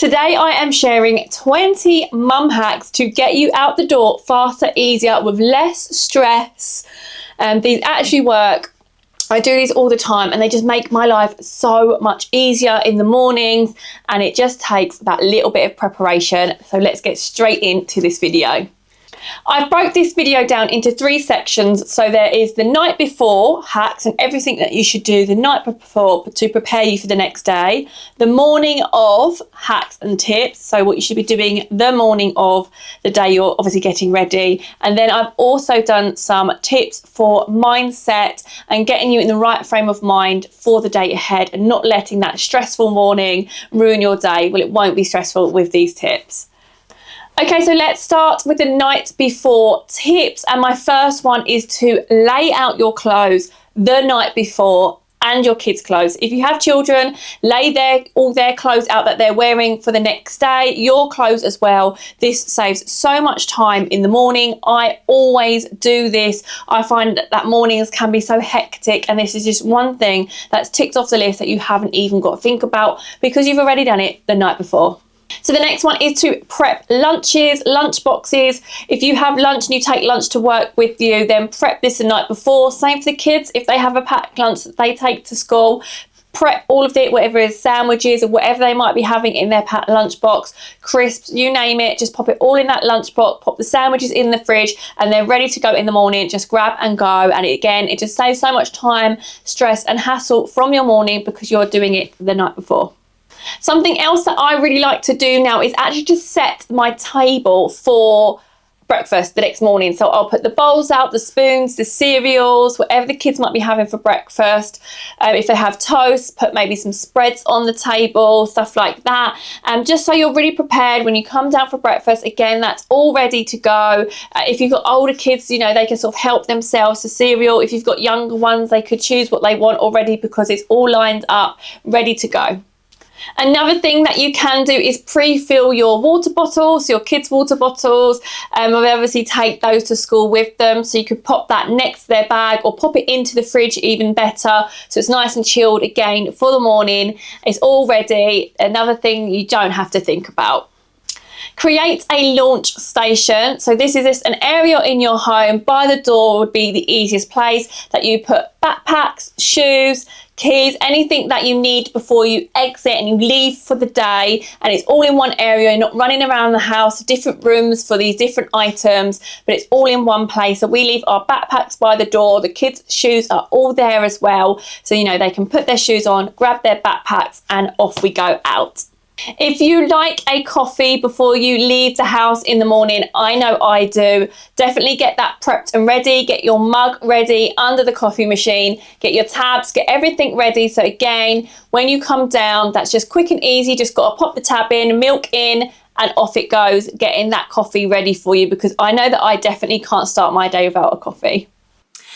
Today I am sharing 20 mum hacks to get you out the door faster, easier, with less stress. These actually work. I do these all the time and they just make my life so much easier in the mornings, and it just takes that little bit of preparation. So let's get straight into this video. I've broke this video down into 3 sections. So there is the night before hacks and everything that you should do the night before to prepare you for the next day. The morning of hacks and tips, so what you should be doing the morning of the day you're obviously getting ready. And then I've also done some tips for mindset and getting you in the right frame of mind for the day ahead and not letting that stressful morning ruin your day. Well, it won't be stressful with these tips. Okay, so let's start with the night before tips. And my first one is to lay out your clothes the night before, and your kids' clothes. If you have children, lay all their clothes out that they're wearing for the next day, your clothes as well. This saves so much time in the morning. I always do this. I find that mornings can be so hectic, and this is just one thing that's ticked off the list that you haven't even got to think about because you've already done it the night before. So the next one is to prep lunches, lunch boxes. If you have lunch and you take lunch to work with you, then prep this the night before. Same for the kids. If they have a packed lunch that they take to school, prep all of it, whatever it is, sandwiches or whatever they might be having in their packed lunch box, crisps, you name it, just pop it all in that lunch box, pop the sandwiches in the fridge, and they're ready to go in the morning. Just grab and go. And again, it just saves so much time, stress and hassle from your morning because you're doing it the night before. Something else that I really like to do now is actually just set my table for breakfast the next morning. So I'll put the bowls out, the spoons, the cereals, whatever the kids might be having for breakfast. If they have toast, put maybe some spreads on the table, stuff like that. Just so you're really prepared when you come down for breakfast. Again, that's all ready to go. If you've got older kids, you know, they can sort of help themselves to cereal. If you've got younger ones, they could choose what they want already because it's all lined up, ready to go. Another thing that you can do is pre-fill your water bottles, your kids' water bottles. Obviously take those to school with them, so you could pop that next to their bag or pop it into the fridge, even better, so it's nice and chilled again for the morning. It's all ready. Another thing you don't have to think about. Create a launch station. So this is just an area in your home. By the door would be the easiest place that you put backpacks, shoes, keys, anything that you need before you exit and you leave for the day, and it's all in one area. You're not running around the house, different rooms for these different items, but it's all in one place. So we leave our backpacks by the door. The kids' shoes are all there as well, so you know they can put their shoes on, grab their backpacks, and off we go out. If you like a coffee before you leave the house in the morning, I know I do, definitely get that prepped and ready. Get your mug ready under the coffee machine, get your tabs, get everything ready. So again, when you come down, that's just quick and easy. Just got to pop the tab in, milk in, and off it goes, getting that coffee ready for you, because I know that I definitely can't start my day without a coffee.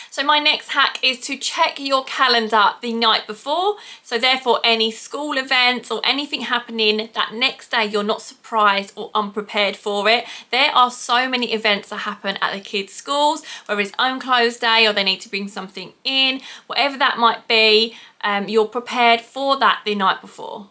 So my next hack is to check your calendar the night before. So therefore any school events or anything happening that next day, you're not surprised or unprepared for it. There are so many events that happen at the kids' schools, whether it's own clothes day or they need to bring something in, whatever that might be, you're prepared for that the night before.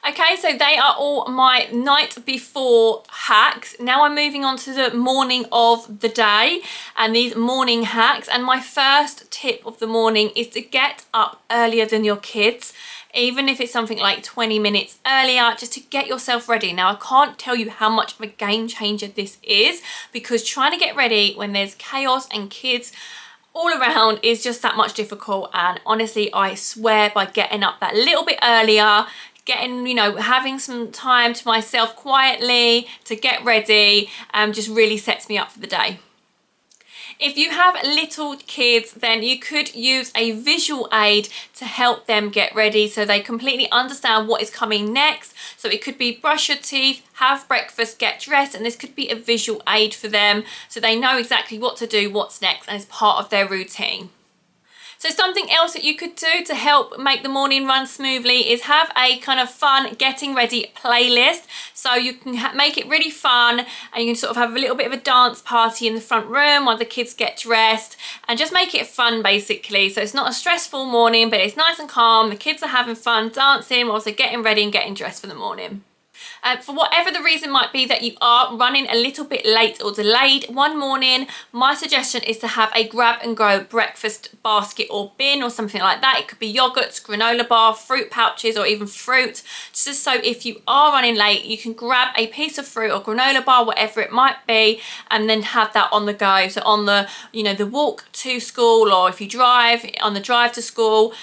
Okay, so they are all my night before hacks. Now I'm moving on to the morning of the day and these morning hacks. And my first tip of the morning is to get up earlier than your kids, even if it's something like 20 minutes earlier, just to get yourself ready. Now, I can't tell you how much of a game changer this is, because trying to get ready when there's chaos and kids all around is just that much difficult. And honestly, I swear by getting up that little bit earlier, getting, you know, having some time to myself quietly to get ready, just really sets me up for the day. If you have little kids, then you could use a visual aid to help them get ready so they completely understand what is coming next. So it could be brush your teeth, have breakfast, get dressed, and this could be a visual aid for them so they know exactly what to do, what's next, and it's part of their routine. So something else that you could do to help make the morning run smoothly is have a kind of fun getting ready playlist. So you can make it really fun, and you can sort of have a little bit of a dance party in the front room while the kids get dressed, and just make it fun basically. So it's not a stressful morning, but it's nice and calm. The kids are having fun dancing whilst they're getting ready and getting dressed for the morning. For whatever the reason might be that you are running a little bit late or delayed one morning, my suggestion is to have a grab and go breakfast basket or bin or something like that. It could be yogurts, granola bar, fruit pouches, or even fruit. Just so if you are running late, you can grab a piece of fruit or granola bar, whatever it might be, and then have that on the go. So on the, you know, the walk to school, or if you drive, on the drive to school,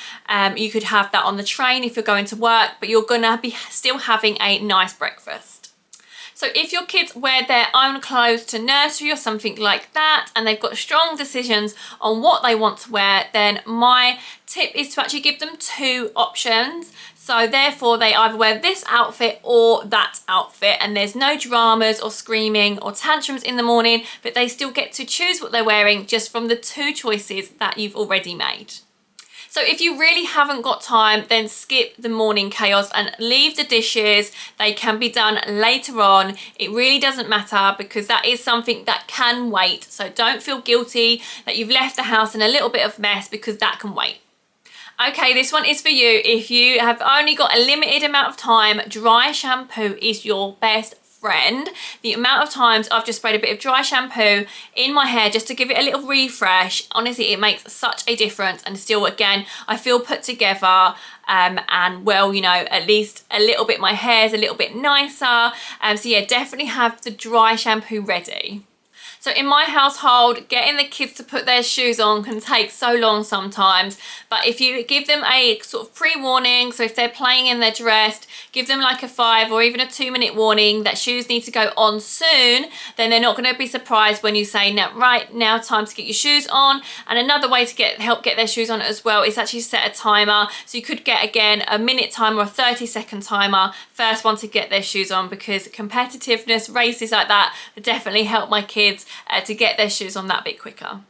you could have that on the train if you're going to work, but you're gonna be still having a nice breakfast. So if your kids wear their own clothes to nursery or something like that, and they've got strong decisions on what they want to wear, then my tip is to actually give them two options. So therefore they either wear this outfit or that outfit, and there's no dramas or screaming or tantrums in the morning, but they still get to choose what they're wearing just from the two choices that you've already made. So if you really haven't got time, then skip the morning chaos and leave the dishes. They can be done later on. It really doesn't matter, because that is something that can wait. So don't feel guilty that you've left the house in a little bit of mess, because that can wait. Okay, this one is for you. If you have only got a limited amount of time, dry shampoo is your best friend. The amount of times I've just sprayed a bit of dry shampoo in my hair just to give it a little refresh, honestly, it makes such a difference. And still, again, I feel put together, and well, you know, at least a little bit, my hair's a little bit nicer. So yeah, definitely have the dry shampoo ready. So in my household, getting the kids to put their shoes on can take so long sometimes, but if you give them a sort of pre-warning, so if they're playing and they're dressed, give them like a 5 or even a 2-minute warning that shoes need to go on soon, then they're not going to be surprised when you say, now, right, now time to get your shoes on. And another way to help get their shoes on as well is actually set a timer. So you could get, again, a minute timer or a 30-second timer, first one to get their shoes on, because competitiveness, races like that definitely help my kids to get their shoes on that bit quicker.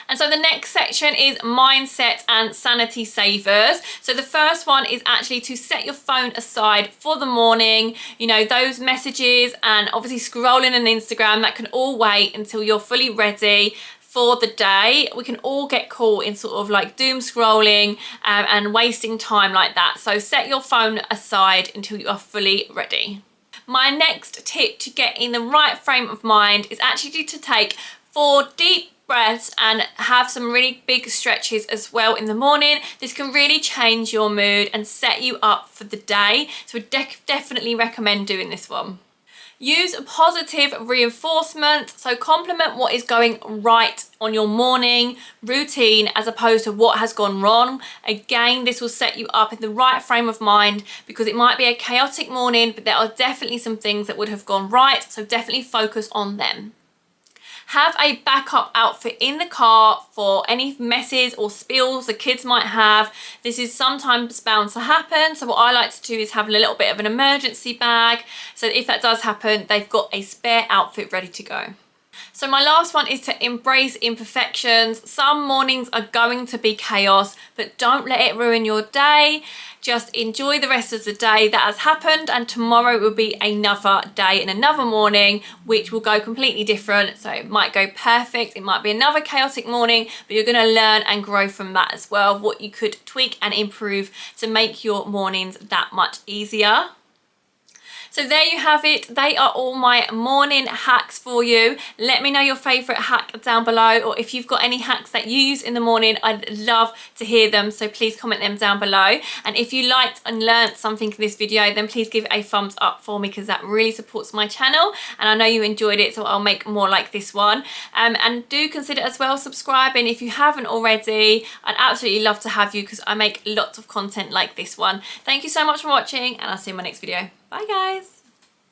And so the next section is mindset and sanity savers. So the first one is actually to set your phone aside for the morning. You know, those messages and obviously scrolling on Instagram, that can all wait until you're fully ready for the day. We can all get caught in sort of like doom scrolling and wasting time like that. So set your phone aside until you are fully ready. My next tip to get in the right frame of mind is actually to take 4 deep breaths and have some really big stretches as well in the morning. This can really change your mood and set you up for the day. So I definitely recommend doing this one. Use positive reinforcement, so compliment what is going right on your morning routine as opposed to what has gone wrong. Again, this will set you up in the right frame of mind, because it might be a chaotic morning, but there are definitely some things that would have gone right, so definitely focus on them. Have a backup outfit in the car for any messes or spills the kids might have. This is sometimes bound to happen, so what I like to do is have a little bit of an emergency bag, so if that does happen, they've got a spare outfit ready to go. So my last one is to embrace imperfections. Some mornings are going to be chaos, but don't let it ruin your day. Just enjoy the rest of the day that has happened, and tomorrow will be another day and another morning which will go completely different. So it might go perfect, it might be another chaotic morning, but you're going to learn and grow from that as well, what you could tweak and improve to make your mornings that much easier. So there you have it. They are all my morning hacks for you. Let me know your favourite hack down below, or if you've got any hacks that you use in the morning, I'd love to hear them. So please comment them down below. And if you liked and learnt something in this video, then please give it a thumbs up for me, because that really supports my channel. And I know you enjoyed it, so I'll make more like this one. And do consider as well subscribing if you haven't already. I'd absolutely love to have you, because I make lots of content like this one. Thank you so much for watching, and I'll see you in my next video. Bye guys.